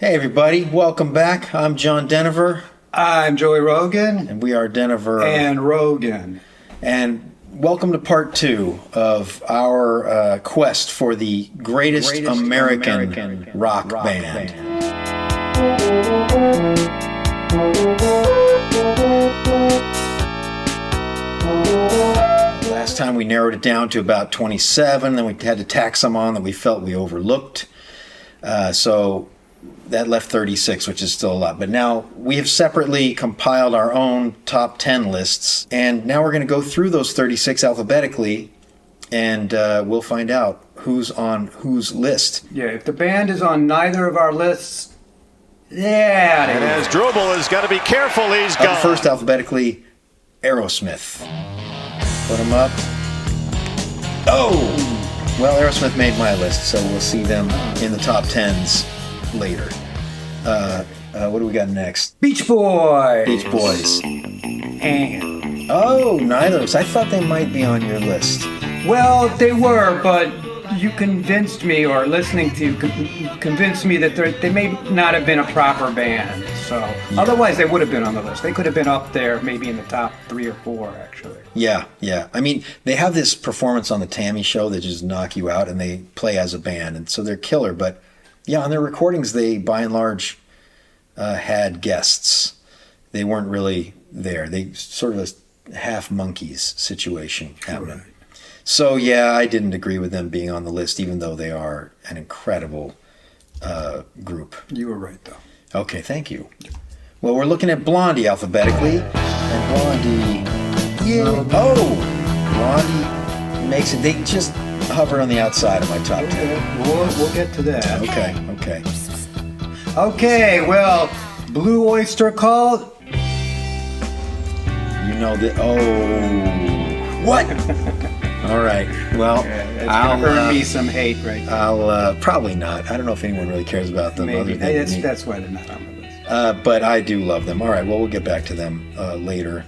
Hey everybody, welcome back. I'm John Deniver. I'm Joey Rogin. And we are Deniver. And Rogin. And welcome to part 2 of our quest for the greatest American rock band. Last time we narrowed it down to about 27, then we had to tack some on that we felt we overlooked. So that left 36, which is still a lot. But now we have separately compiled our own top 10 lists, and now we're going to go through those 36 alphabetically, and we'll find out who's on whose list. Yeah, if the band is on neither of our lists, yeah. And as Drobel has got to be careful, he's gone. Up first alphabetically, Aerosmith. Put them up. Oh! Well, Aerosmith made my list, so we'll see them in the top 10s later. What do we got next? Beach Boys. Beach Boys. And Oh, neither of us. I thought they might be on your list. well, they were, but you convinced me, or listening to you convinced me that they may not have been a proper band. So otherwise, they would have been on the list. They could have been up there, maybe in the top 3 or 4, actually. Yeah. I mean, they have this performance on the Tammy show that just knock you out, and they play as a band, and so they're killer. But yeah, on their recordings, they by and large had guests. They weren't really there. They sort of a half monkeys situation happening. Right. So yeah, I didn't agree with them being on the list, even though they are an incredible group. You were right, though. Okay, thank you. Well, we're looking at Blondie alphabetically, and Blondie, Blondie makes it. They just hover on the outside of my top 10. We'll get to that. Okay. Okay, well, Blue Oyster called. You know that. Oh, what? All right. Well, I'll earn me some hate, right? I'll probably not. I don't know if anyone really cares about them. Maybe. Other than me. That's why they're not on the list. But I do love them. All right. Well, we'll get back to them later.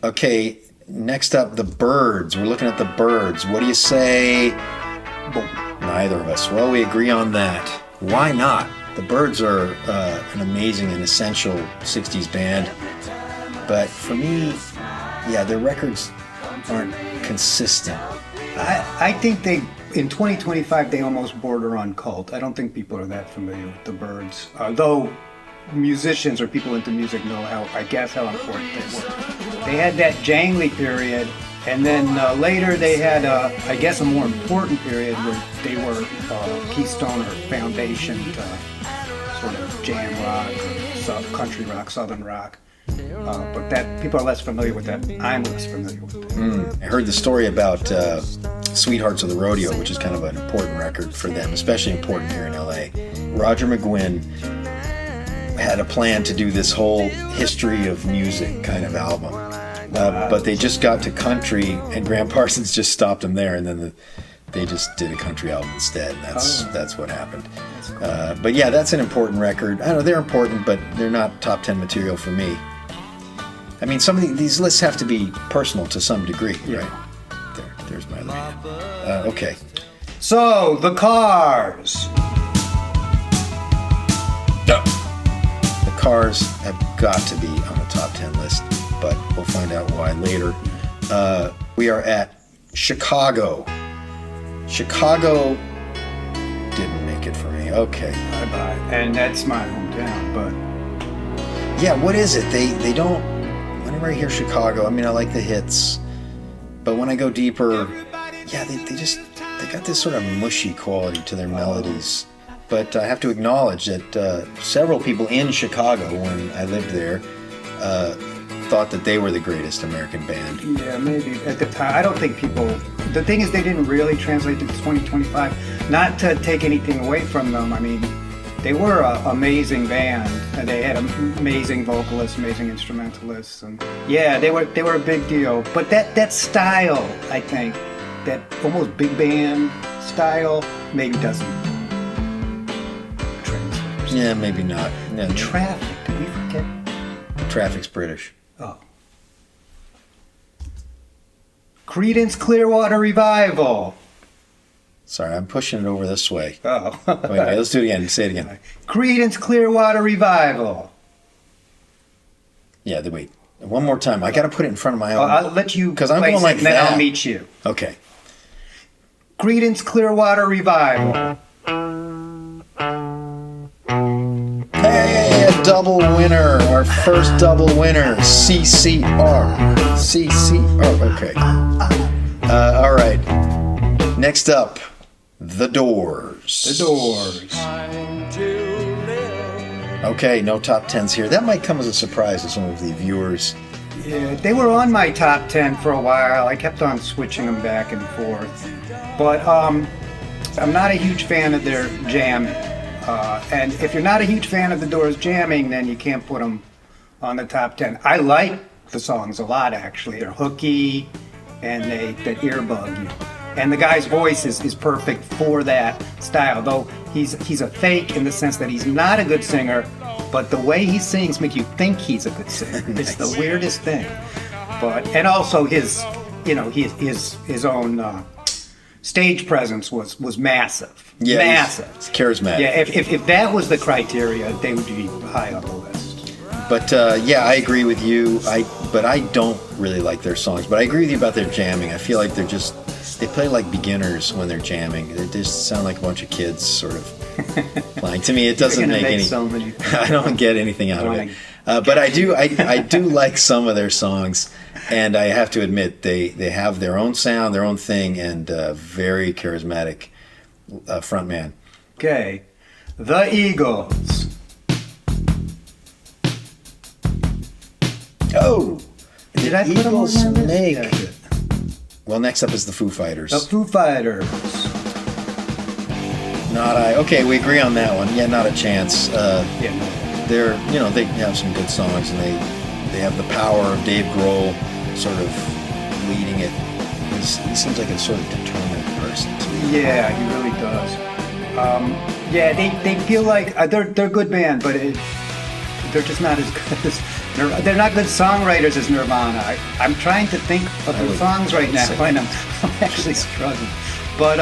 Okay. Next up, the Byrds. We're looking at the Byrds. What do you say? Neither of us. Well, we agree on that. Why not? The Byrds are an amazing and essential 60s band. But for me, yeah, their records aren't consistent. I think in 2025, they almost border on cult. I don't think people are that familiar with the Byrds. Though musicians or people into music know how important they were. They had that jangly period, and then later they had, a more important period where they were keystone or foundation to sort of jam rock, or country rock, southern rock. But that people are less familiar with that. I'm less familiar with that. I heard the story about Sweethearts of the Rodeo, which is kind of an important record for them, especially important here in LA. Roger McGuinn had a plan to do this whole history of music kind of album. But they just got to country, and Graham Parsons just stopped them there, and then they just did a country album instead. That's what happened. Cool. But yeah, that's an important record. I don't know, they're important, but they're not top 10 material for me. I mean, some of these lists have to be personal to some degree, right? There's my lead. Okay. So, the Cars. The Cars have got to be on the top 10 list, but we'll find out why later. We are at Chicago. Chicago didn't make it for me. Okay. Bye-bye. And that's my hometown, but... Yeah, what is it? They don't... Whenever I hear Chicago, I mean, I like the hits, but when I go deeper, yeah, they got this sort of mushy quality to their melodies. But I have to acknowledge that several people in Chicago, when I lived there, thought that they were the greatest American band. Yeah, maybe at the time. I don't think people... The thing is, they didn't really translate to 2025. Not to take anything away from them. I mean, they were an amazing band. And they had amazing vocalists, amazing instrumentalists, and yeah, they were a big deal. But that style, I think, that almost big band style, maybe doesn't translate. Yeah, maybe not. Yeah. Traffic, did we forget? Traffic's British. Oh. Creedence Clearwater Revival. Sorry, I'm pushing it over this way. Oh. Wait, let's do it again. Say it again. Creedence Clearwater Revival. Yeah, wait. One more time. I got to put it in front of my own. I'll let you because I'm place going like it, and then that. I'll meet you. Okay. Creedence Clearwater Revival. Hey, a double winner. Our first double winner. CCR. CCR. Okay. All right. Next up, The Doors. The Doors. Okay, no top 10s here. That might come as a surprise to some of the viewers. Yeah, they were on my top 10 for a while. I kept on switching them back and forth. But I'm not a huge fan of their jamming. And if you're not a huge fan of The Doors jamming, then you can't put them on the top 10. I like the songs a lot, actually. They're hooky, and they earbug you. And the guy's voice is perfect for that style, though he's a fake in the sense that he's not a good singer, but the way he sings makes you think he's a good singer. It's the weirdest thing. And also his own stage presence was massive. Yeah, massive. It's charismatic. Yeah, if that was the criteria, they would be high on the list. But yeah, I agree with you. But I don't really like their songs. But I agree with you about their jamming. I feel like they play like beginners when they're jamming. They just sound like a bunch of kids sort of playing. To me, it doesn't make any. I don't get anything out of it. But I do like some of their songs, and I have to admit they have their own sound, their own thing, and very charismatic frontman. Okay, The Eagles. Oh, Did I put them on Eagles my list? make. Yeah, I did. Well, next up is the Foo Fighters. The Foo Fighters. Okay, we agree on that one. Yeah, not a chance. Yeah, no. They have some good songs, and they have the power of Dave Grohl sort of leading it. He seems like a sort of determined person to me. Yeah, he really does. They feel like they're a good band, but they're just not as good as they're not good songwriters as Nirvana. I'm trying to think of their songs right now, and I'm actually struggling. But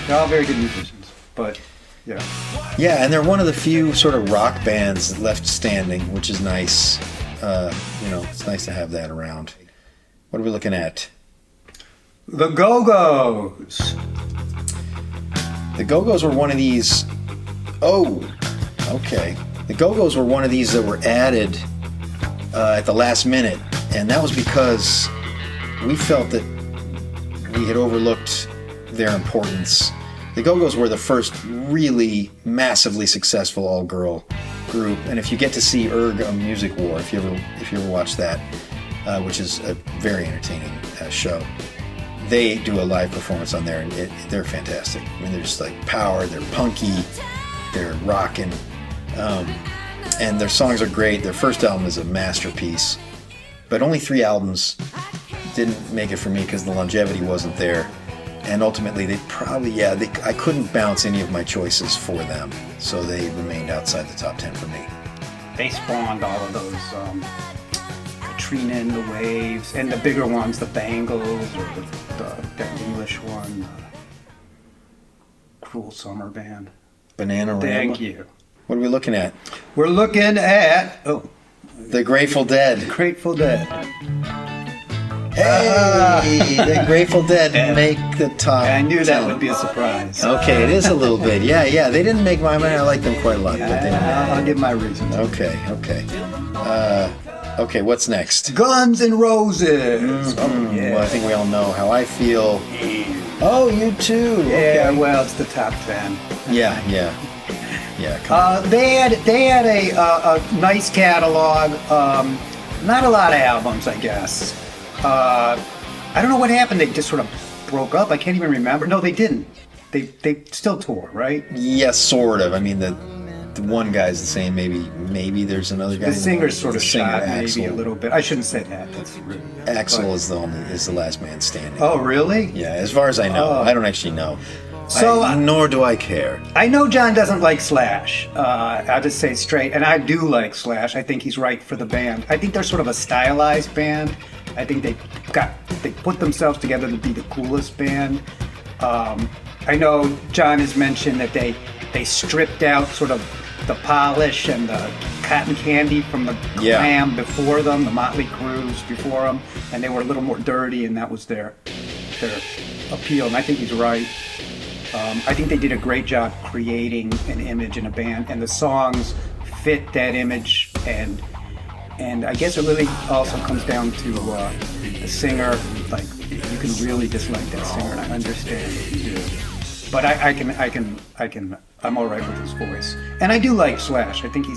they're all very good musicians. But yeah. Yeah, and they're one of the few sort of rock bands left standing, which is nice. It's nice to have that around. What are we looking at? The Go-Go's. The Go-Go's were one of these. Oh, okay. The Go-Go's were one of these that were added at the last minute, and that was because we felt that we had overlooked their importance. The Go-Go's were the first really massively successful all-girl group, and if you get to see Erg, A Music War, if you ever watch that, which is a very entertaining show, they do a live performance on there, and they're fantastic. I mean, they're just like power, they're punky, they're rocking, and their songs are great. Their first album is a masterpiece, but only 3 albums didn't make it for me because the longevity wasn't there. And ultimately, I couldn't bounce any of my choices for them, so they remained outside the top 10 for me. They spawned all of those Katrina and the Waves, and the bigger ones, the Bangles, or that English one, Cruel Summer Band. Bananarama. Thank you. What are we looking at? We're looking at The Grateful Dead. Grateful Dead. Hey, the Grateful Dead make the top. I knew 10. that would be a surprise. Okay, it is a little bit. Yeah. They didn't make my mind. I like them quite a lot. But they didn't. I'll give my reasons. Okay. Okay, what's next? Guns N' Roses. Oh, yeah. Well, I think we all know how I feel. Oh, you too. Yeah, Okay. well, it's the top 10. Yeah. Come on. They had a nice catalog. Not a lot of albums, I guess. I don't know what happened. They just sort of broke up. I can't even remember. No, they didn't. They still tour, right? Yes, sort of. I mean, the one guy's the same. Maybe there's another guy. The singer's sort of the singer, shot, Axl. maybe a little bit. I shouldn't say that. That's rude. Axl is the last man standing. Oh, really? Yeah, as far as I know. Oh. I don't actually know. So nor do I care. I know John doesn't like Slash. I'll just say straight, and I do like Slash. I think he's right for the band. I think they're sort of a stylized band. I think they put themselves together to be the coolest band. I know John has mentioned that they stripped out sort of the polish and the cotton candy from the glam before them, the Motley Crues before them, and they were a little more dirty, and that was their appeal. And I think he's right. I think they did a great job creating an image in a band, and the songs fit that image. And I guess it really also comes down to the singer. Like, you can really dislike that singer, and I understand if you do. But I'm all right with his voice, and I do like Slash. I think he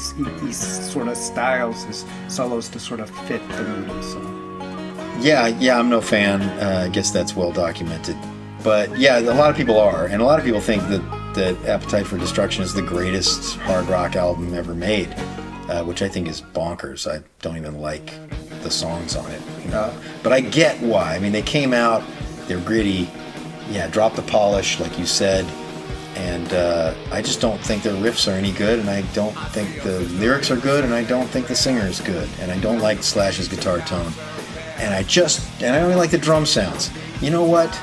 sort of styles his solos to sort of fit the mood of the song. Yeah, I'm no fan. I guess that's well documented. But yeah, a lot of people are, and a lot of people think that Appetite for Destruction is the greatest hard rock album ever made, which I think is bonkers. I don't even like the songs on it, you know. But I get why. I mean, they came out, they're gritty. Yeah, drop the polish, like you said, and I just don't think their riffs are any good, and I don't think the lyrics are good, and I don't think the singer is good, and I don't like Slash's guitar tone, and I don't even like the drum sounds. You know what?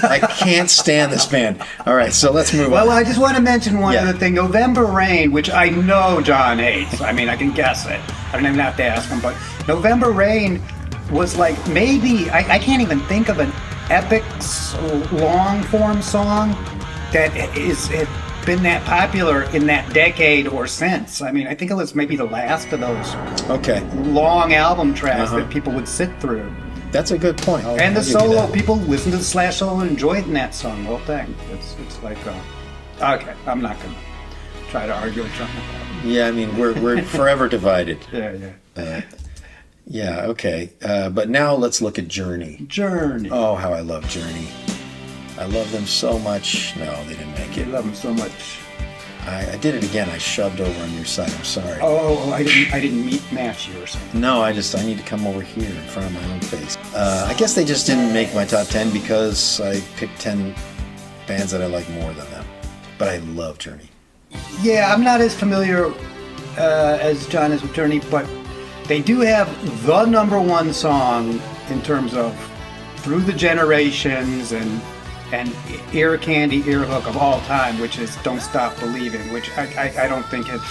I can't stand this band. All right, so let's move on. Well, I just want to mention one other thing. November Rain, which I know John hates. I mean, I can guess it. I don't even have to ask him, but November Rain was like maybe, I can't even think of an epic long form song that had been that popular in that decade or since. I mean, I think it was maybe the last of those long album tracks that people would sit through. That's a good point. And the solo, people listen to the Slash solo and enjoy it in that song, the whole thing. It's like, okay, I'm not going to try to argue with John. Yeah, I mean, we're forever divided. Yeah. Yeah, okay. But now let's look at Journey. Journey. Oh, how I love Journey. I love them so much. No, they didn't make it. I love them so much. I did it again. I shoved over on your side. I'm sorry. Oh, I didn't match you or something. No, I need to come over here in front of my own face. I guess they just didn't make my top 10 because I picked 10 bands that I like more than them. But I love Journey. Yeah, I'm not as familiar as John is with Journey, but they do have the number one song in terms of Through the Generations and Ear Candy, Ear Hook of all time, which is Don't Stop Believing, which I don't think it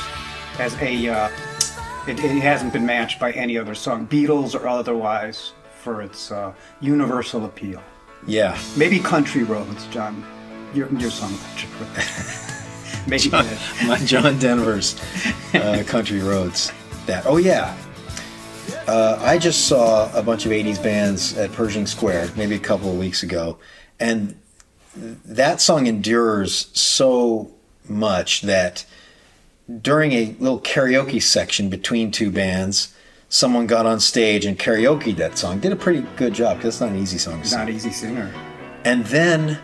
hasn't been matched by any other song, Beatles or otherwise, for its universal appeal. Yeah. Maybe Country Roads, John. Your song, Country Roads. Maybe John Denver's Country Roads. Oh yeah. I just saw a bunch of 80s bands at Pershing Square maybe a couple of weeks ago, and that song endures so much that during a little karaoke section between two bands, someone got on stage and karaoke'd that song. Did a pretty good job, because it's not an easy song to sing. Not easy singer. And then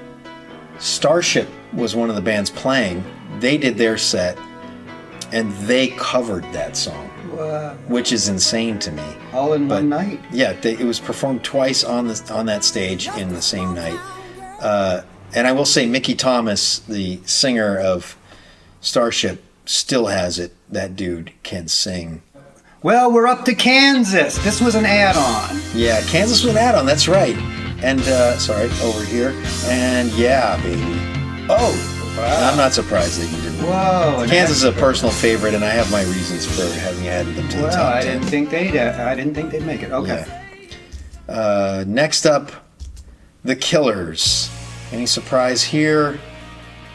Starship was one of the bands playing. They did their set, and they covered that song. Which is insane to me. All in one night. Yeah, it was performed twice on that stage in the same night. And I will say, Mickey Thomas, the singer of Starship, still has it. That dude can sing. Well, we're up to Kansas. This was an add-on. Yeah, Kansas was an add-on. That's right. And over here. And yeah, baby. Oh. Wow. I'm not surprised that you didn't. Whoa! Kansas is a personal favorite, and I have my reasons for having added them to the top 10. I didn't think they'd make it. Okay. Yeah. Next up, The Killers. Any surprise here?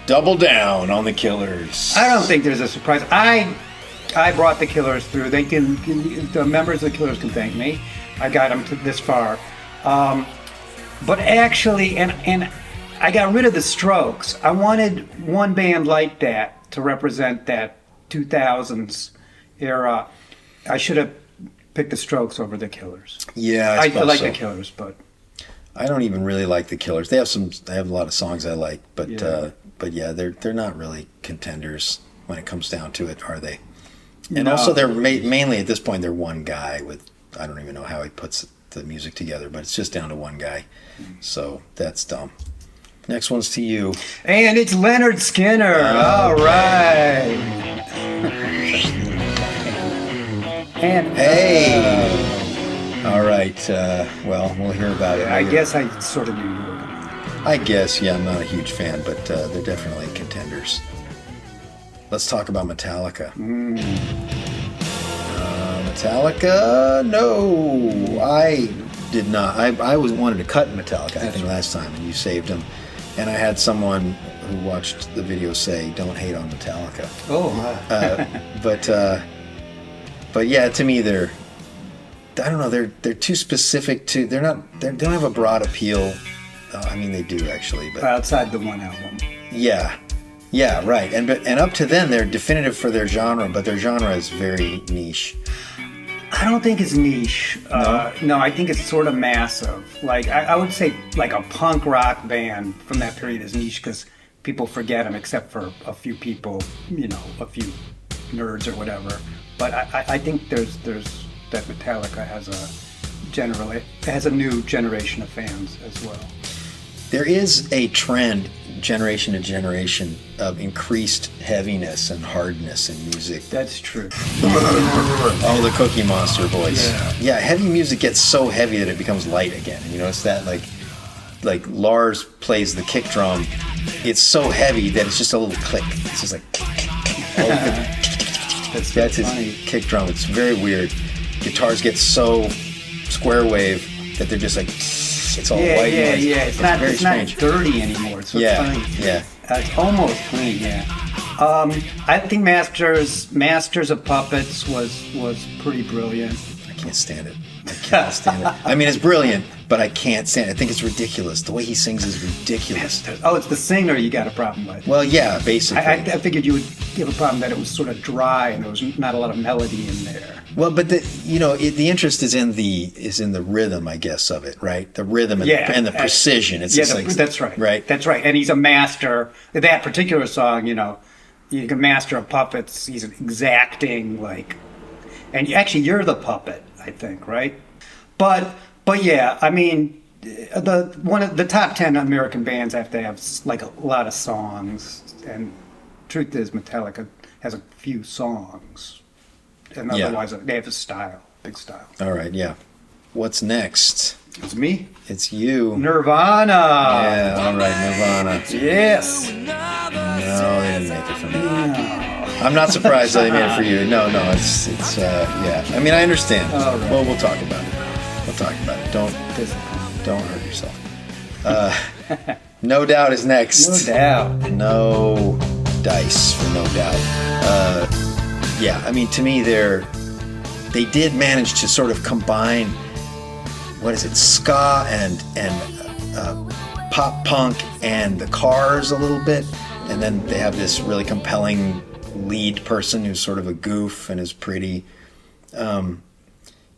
Double down on The Killers. I don't think there's a surprise. I brought The Killers through. The members of The Killers can thank me. I got them to this far. But actually, and I got rid of the Strokes. I wanted one band like that to represent that 2000s era. I should have picked the Strokes over the Killers. Yeah, I like the Killers, but I don't even really like the Killers. They have a lot of songs I like, but yeah, they're not really contenders when it comes down to it, are they? And also, they're mainly at this point they're one guy with, I don't even know how he puts the music together, but it's just down to one guy. So that's dumb. Next one's to you. And it's Lynyrd Skynyrd. All right. And hey. All right. Well, we'll hear about it. I guess I sort of knew you were going to. I guess, yeah, I'm not a huge fan, but they're definitely contenders. Let's talk about Metallica. Metallica? No, I did not. I wanted to cut Metallica, I think, last time, and you saved them. And I had someone who watched the video say, "Don't hate on Metallica." Oh, but yeah, to me, I don't know. They're too specific to. They don't have a broad appeal. I mean, they do actually, but outside the one album. Yeah, right. And up to then, they're definitive for their genre, but their genre is very niche. I don't think it's niche. No, I think it's sort of massive. Like I would say, like a punk rock band from that period is niche because people forget them, except for a few people, a few nerds or whatever. But I think there's that Metallica has a new generation of fans as well. There is a trend, generation to generation, of increased heaviness and hardness in music. That's true. Oh, the Cookie Monster voice. Yeah, heavy music gets so heavy that it becomes light again. And it's that like Lars plays the kick drum. It's so heavy that it's just a little click. It's just like that's his kick drum. It's very weird. Guitars get so square wave that they're just like it's all white noise. Yeah. It's not dirty anymore. So it's funny. Yeah. It's almost clean. Yeah. I think Masters of Puppets was pretty brilliant. I can't stand it. I mean, it's brilliant, but I can't stand it. I think it's ridiculous. The way he sings is ridiculous. Oh, it's the singer you got a problem with. Well, yeah, basically. I figured you would have a problem that it was sort of dry and there was not a lot of melody in there. Well, but the interest is in the rhythm, I guess, of it, right? The rhythm and the precision. It's just that's right. Right. That's right. And he's a master. That particular song, you can master of puppets. He's exacting, and actually you're the puppet, I think, right? But yeah, I mean, the top 10 American bands have to have like a lot of songs, and truth is, Metallica has a few songs. And otherwise, they have a big style. All right, yeah. What's next? It's me. It's you. Nirvana. Yeah, all right, Nirvana. Yes. No, they didn't make it for me. No. I'm not surprised that they made it for you. No, it's yeah. I mean, I understand. All right. Well, we'll talk about it. Don't hurt yourself. No Doubt is next. No Doubt. No dice for No Doubt. Yeah, I mean, to me, they did manage to sort of combine, ska and pop punk and the Cars a little bit, and then they have this really compelling lead person who's sort of a goof and is pretty.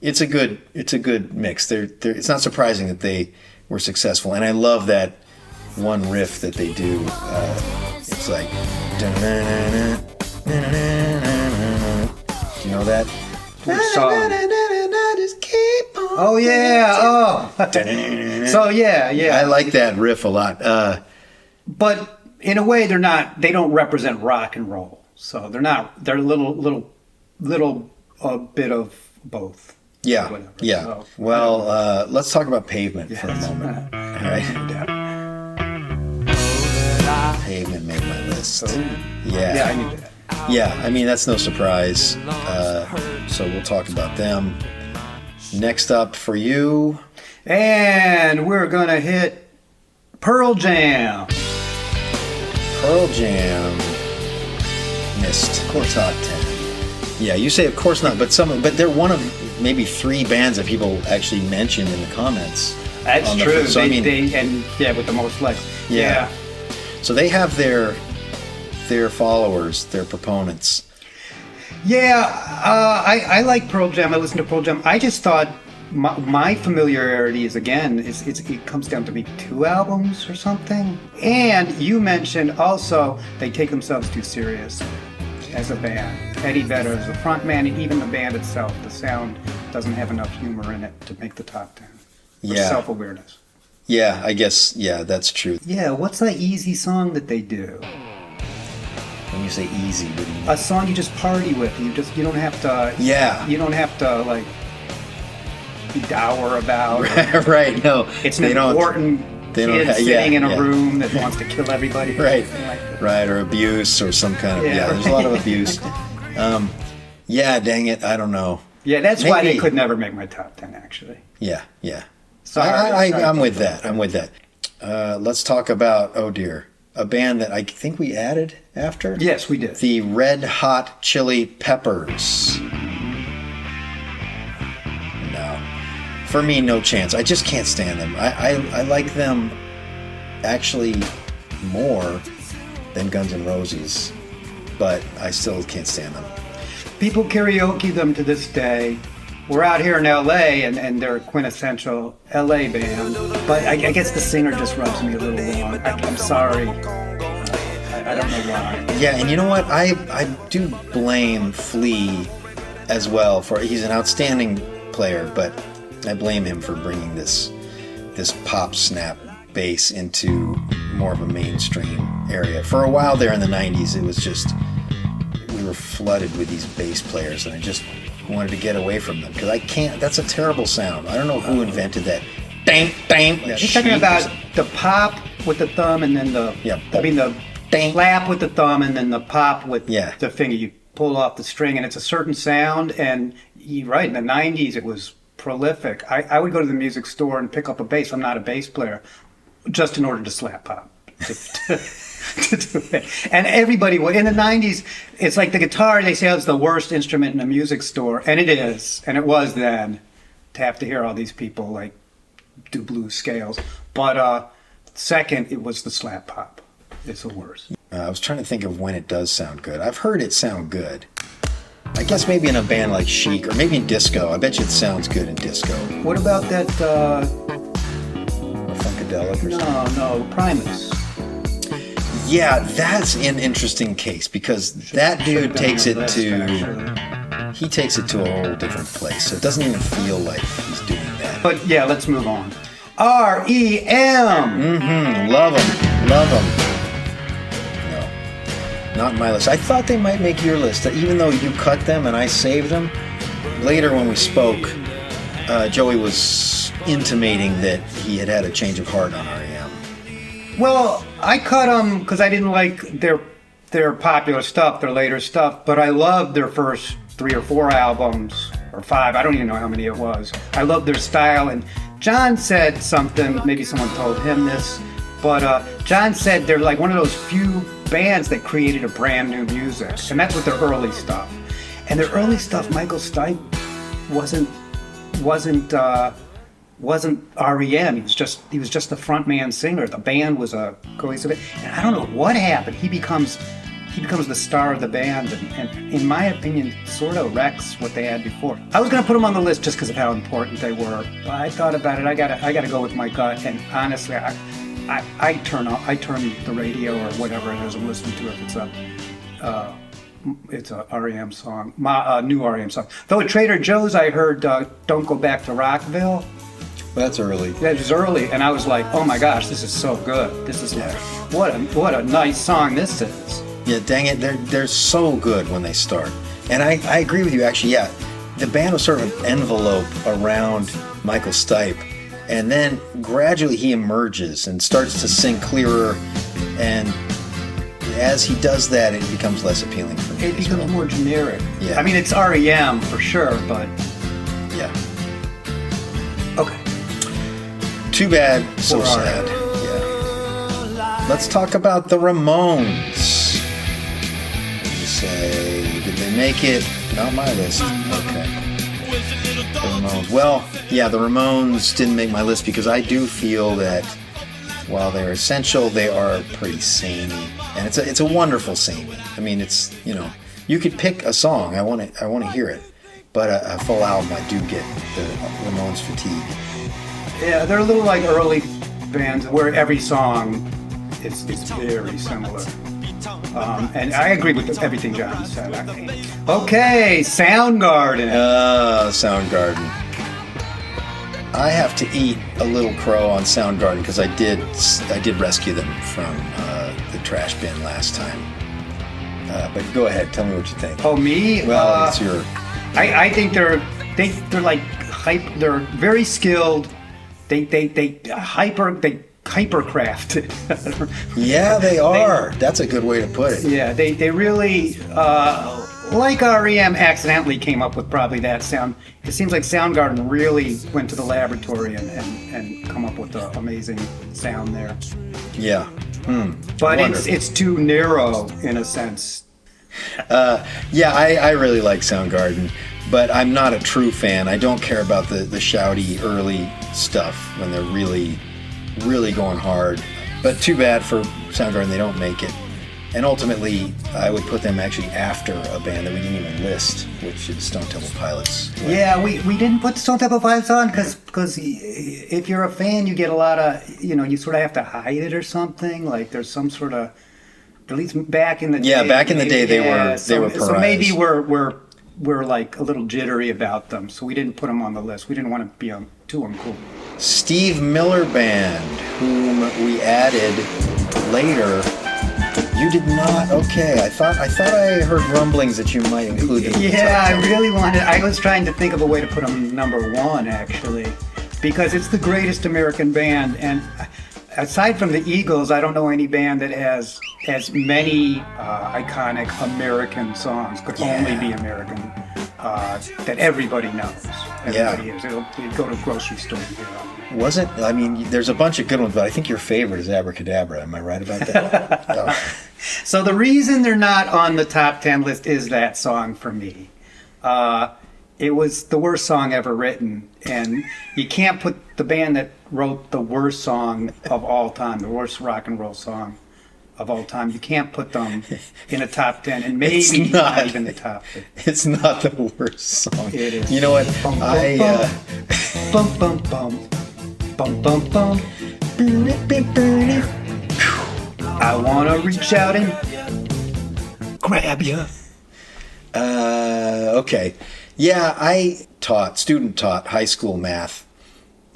It's a good mix. It's not surprising that they were successful, and I love that one riff that they do. It's like. Do you know that? Just keep on. Oh yeah. Oh. So yeah. I like that riff a lot. But in a way, they don't represent rock and roll. So they're a little bit of both. Yeah. Whatever. Yeah. So, well, let's talk about Pavement for a moment. All right. Pavement made my list. Yeah, I knew that. Yeah, I mean, that's no surprise. So we'll talk about them. Next up for you. And we're going to hit Pearl Jam. Pearl Jam missed top 10. Yeah, you say of course not, but they're one of maybe 3 bands that people actually mentioned in the comments. That's true. So, with the most likes. Yeah. So they have their followers, their proponents. Yeah, I like Pearl Jam. I listen to Pearl Jam. I just thought my familiarity is, again, it comes down to maybe 2 albums or something. And you mentioned also they take themselves too seriously as a band. Eddie Vedder is the front man, and even the band itself, the sound doesn't have enough humor in it to make the top 10. Yeah. Self-awareness. Yeah, I guess, that's true. Yeah, what's that easy song that they do? When you say easy, what do you mean? A song you just party with. You don't have to. Yeah. You don't have to be dour about. Right. No. It's an important They don't kid have- sitting in a yeah. room that wants to kill everybody. Right, Something like that. right, or abuse or some kind of there's a lot of abuse. Yeah, dang it, I don't know. Yeah, that's why they Maybe. could never make my top 10, actually. Yeah, yeah. Sorry, I'm with that. I'm with that. Let's talk about, oh dear, a band that I think we added after. Yes, we did. The Red Hot Chili Peppers. No. For me, no chance. I just can't stand them. I like them actually more than Guns N' Roses, but I still can't stand them. People karaoke them to this day. We're out here in LA and they're a quintessential LA band, but I guess the singer just rubs me a little wrong. I'm sorry. I don't know why. Yeah, and you know what? I do blame Flea as well for he's an outstanding player, but I blame him for bringing this pop snap bass into more of a mainstream area. For a while there in the 90s, it was just we were flooded with these bass players, and I just wanted to get away from them because I can't. That's a terrible sound. I don't know who invented that. Dang, dang. You're talking about the pop with the thumb and then the slap with the thumb and then the pop with the finger. You pull off the string and it's a certain sound. And you're right, in the 90s it was prolific. I would go to the music store and pick up a bass. I'm not a bass player, just in order to slap pop. To do it. And everybody would. In the 90s, it's like the guitar, they say it's the worst instrument in a music store. And it is. And it was then, to have to hear all these people like do blues scales. But second, it was the slap pop. It's the worst. I was trying to think of when it does sound good. I've heard it sound good. I guess maybe in a band like Chic, or maybe in disco. I bet you it sounds good in disco. What about that? Funkadelic or something? No, Primus. Yeah, that's an interesting case because that dude takes it to a whole different place. So it doesn't even feel like he's doing that. But yeah, let's move on. R.E.M. Love them. No, not in my list. I thought they might make your list, even though you cut them and I saved them. Later when we spoke, Joey was intimating that he had a change of heart on R.E.M. Well, I cut them because I didn't like their popular stuff, their later stuff, but I loved their first 3 or 4 albums, or 5, I don't even know how many it was. I loved their style, and John said something, maybe someone told him this, but John said they're like one of those few bands that created a brand new music, and that's with their early stuff. And their early stuff, Michael Stipe wasn't R.E.M. He was just the frontman singer. The band was a cohesive, and I don't know what happened. He becomes the star of the band, and in my opinion, sort of wrecks what they had before. I was gonna put them on the list just because of how important they were, but I thought about it. I gotta go with my gut, and honestly, I turn the radio or whatever it is I'm listening to if it's a R.E.M. song, new R.E.M. song. Though at Trader Joe's, I heard "Don't Go Back to Rockville." Well, that's early. That was early, and I was like, "Oh my gosh, this is so good! This is like, what a nice song this is." Yeah, dang it, they're so good when they start. And I agree with you, actually, yeah. The band was sort of an envelope around Michael Stipe, and then gradually he emerges and starts to sing clearer, and as he does that, it becomes less appealing for me. It becomes more generic. Yeah. I mean, it's R.E.M. for sure, but yeah. Okay. Too bad, so Poor sad. Yeah. Let's talk about the Ramones. You say, did they make it? Not my list. Okay. The Ramones. Well, yeah, the Ramones didn't make my list because I do feel that while they're essential, they are pretty samey, and it's a wonderful samey. I mean, it's, you know, you could pick a song. I want to hear it, but a full album, I do get the Ramones fatigue. Yeah, they're a little like early bands where every song is very similar. And I agree with everything John said. Okay, Soundgarden. Soundgarden. I have to eat a little crow on Soundgarden because I did rescue them from the trash bin last time. But go ahead, tell me what you think. Oh, me? Well, it's your. I think they're like hype. They're very skilled. They hypercrafted. Yeah, they are. That's a good way to put it. Yeah, they really, like R.E.M. accidentally came up with probably that sound. It seems like Soundgarden really went to the laboratory and come up with the amazing sound there. Yeah. But it's too narrow in a sense. Yeah, I really like Soundgarden, but I'm not a true fan. I don't care about the shouty early stuff when they're really, really going hard. But too bad for Soundgarden, they don't make it. And ultimately, I would put them actually after a band that we didn't even list, which is Stone Temple Pilots. Yeah, we didn't put Stone Temple Pilots on because if you're a fan, you get a lot of, you sort of have to hide it or something. Like there's some sort of, at least back in the day. Yeah, back in the day they were pariahs. So maybe we're like a little jittery about them, so we didn't put them on the list. We didn't want to be too uncool. Steve Miller Band, whom we added later. You did not? Okay, I thought I heard rumblings that you might include them. Yeah, I really wanted. I was trying to think of a way to put them number one, actually, because it's the greatest American band, and aside from the Eagles, I don't know any band that has as many iconic American songs. Could only be American. That everybody knows. Everybody is. It'll go to a grocery store and hear it. I mean, there's a bunch of good ones, but I think your favorite is Abracadabra. Am I right about that? Oh. So the reason they're not on the top 10 list is that song for me. It was the worst song ever written, and you can't put the band that wrote the worst song of all time, the worst rock and roll song of all time. You can't put them in a top 10, and maybe not even the top 50. It's not the worst song. It is. You know what? Bum, bum, bum, bum, bum, bum, bum. I wanna reach out and grab you. Okay. Yeah, I student taught high school math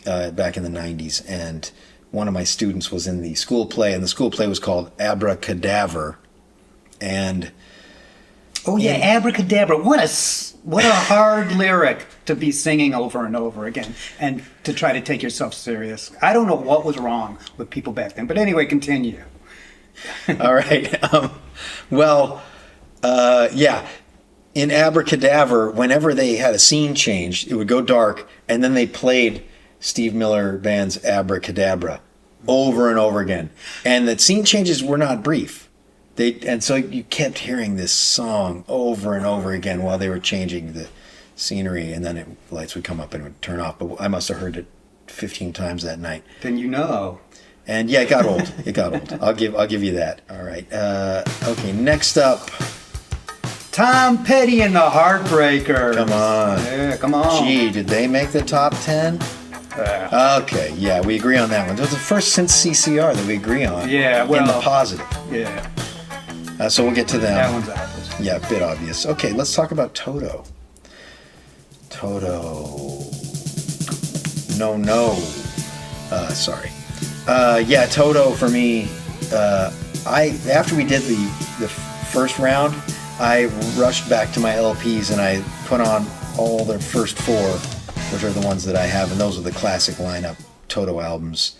back in the 90s, and one of my students was in the school play, and the school play was called Abracadaver. And Abracadabra. What a hard lyric to be singing over and over again, and to try to take yourself serious. I don't know what was wrong with people back then, but anyway, continue. All right. In Abracadaver, whenever they had a scene change, it would go dark, and then they played Steve Miller Band's Abracadabra over and over again. And the scene changes were not brief. So you kept hearing this song over and over again while they were changing the scenery, and then the lights would come up and it would turn off. But I must have heard it 15 times that night. Then you know. And yeah, it got old. I'll give you that. All right. Okay, next up. Tom Petty and the Heartbreakers. Come on. Yeah, come on. Gee, did they make the top 10? Okay, yeah, we agree on that one. It was the first since CCR that we agree on. Yeah, well. In the positive. Yeah. So we'll get to them. That one's obvious. Yeah, a bit obvious. Okay, let's talk about Toto. Sorry. Toto for me. After we did the first round, I rushed back to my LPs and I put on all the first four, which are the ones that I have, and those are the classic lineup Toto albums,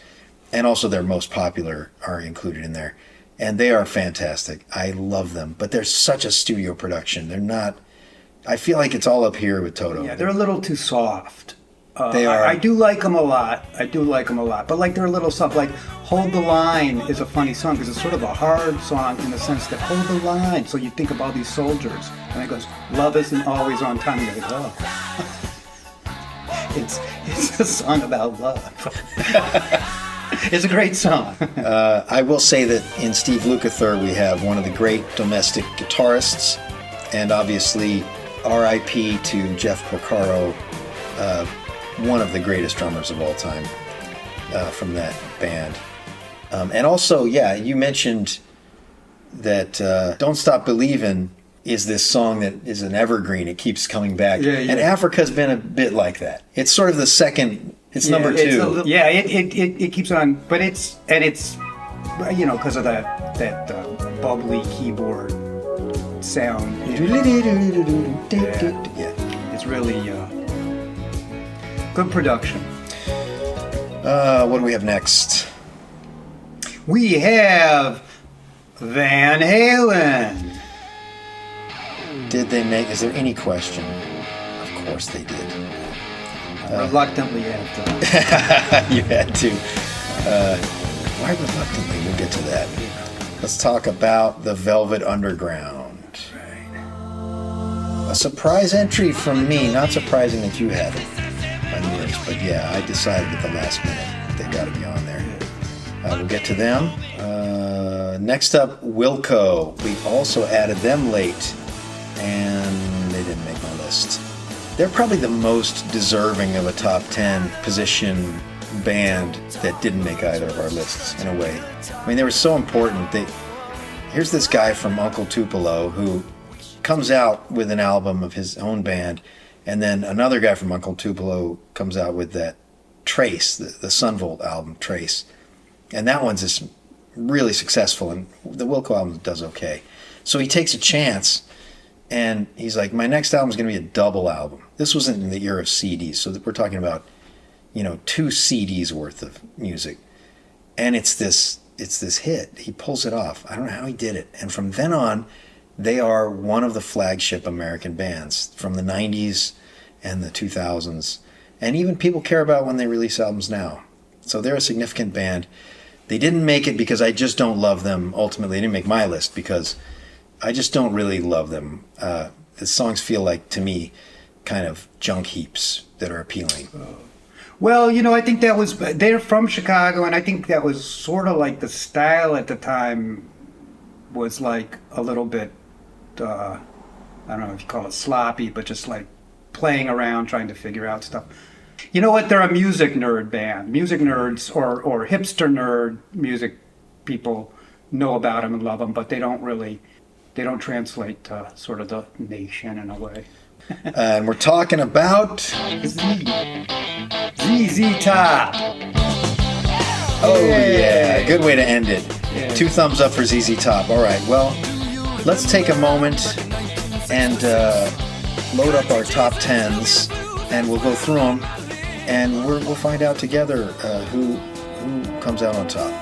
and also their most popular are included in there, and they are fantastic. I love them, but they're such a studio production. They're not. I feel like it's all up here with Toto. Yeah, they're a little too soft. They are. I do like them a lot. But like they're a little soft. Like Hold the Line is a funny song because it's sort of a hard song in the sense that hold the line. So you think of all these soldiers. And it goes, love isn't always on time. And you're like, oh. It's a song about love. It's a great song. I will say that in Steve Lukather we have one of the great domestic guitarists, and obviously R.I.P. to Jeff Porcaro, one of the greatest drummers of all time from that band. And also, you mentioned that Don't Stop Believin' is this song that is an evergreen. It keeps coming back. Yeah. And Africa's been a bit like that. It's sort of the second, it's number two. It keeps on, but it's because of that bubbly keyboard sound. It's really good production. What do we have next? we have Van Halen. Did they make? Is there any question? Of course they did. Reluctantly had to. You had to. Why reluctantly? We'll get to that. Let's talk about the Velvet Underground. A surprise entry from me. Not surprising that you had it on yours, but yeah, I decided at the last minute they got to be on there. We'll get to them. Next up, Wilco. We also added them late, and they didn't make my list. They're probably the most deserving of a top 10 position band that didn't make either of our lists, in a way. I mean, they were so important. Here's this guy from Uncle Tupelo who comes out with an album of his own band, and then another guy from Uncle Tupelo comes out with that Trace, the Sunvolt album, Trace. And that one's just really successful, and the Wilco album does okay. So he takes a chance, and he's like, my next album is going to be a double album. This wasn't in the era of CDs, so we're talking about, 2 CDs worth of music. And it's this hit. He pulls it off. I don't know how he did it. And from then on, they are one of the flagship American bands from the 90s and the 2000s. And even people care about when they release albums now. So they're a significant band. They didn't make it because I just don't love them. Ultimately, they didn't make my list because I just don't really love them. The songs feel like, to me, kind of junk heaps that are appealing. Well, I think they're from Chicago, and I think that was sort of like the style at the time was like a little bit, I don't know if you call it sloppy, but just like playing around, trying to figure out stuff. You know what? They're a music nerd band. Music nerds or hipster nerd music people know about them and love them, but they don't translate to sort of the nation in a way. And we're talking about ZZ Top. Oh yeah, good way to end it. Yeah. 2 thumbs up for ZZ Top. All right, well, let's take a moment and load up our top 10s, and we'll go through them, and we'll find out together who comes out on top.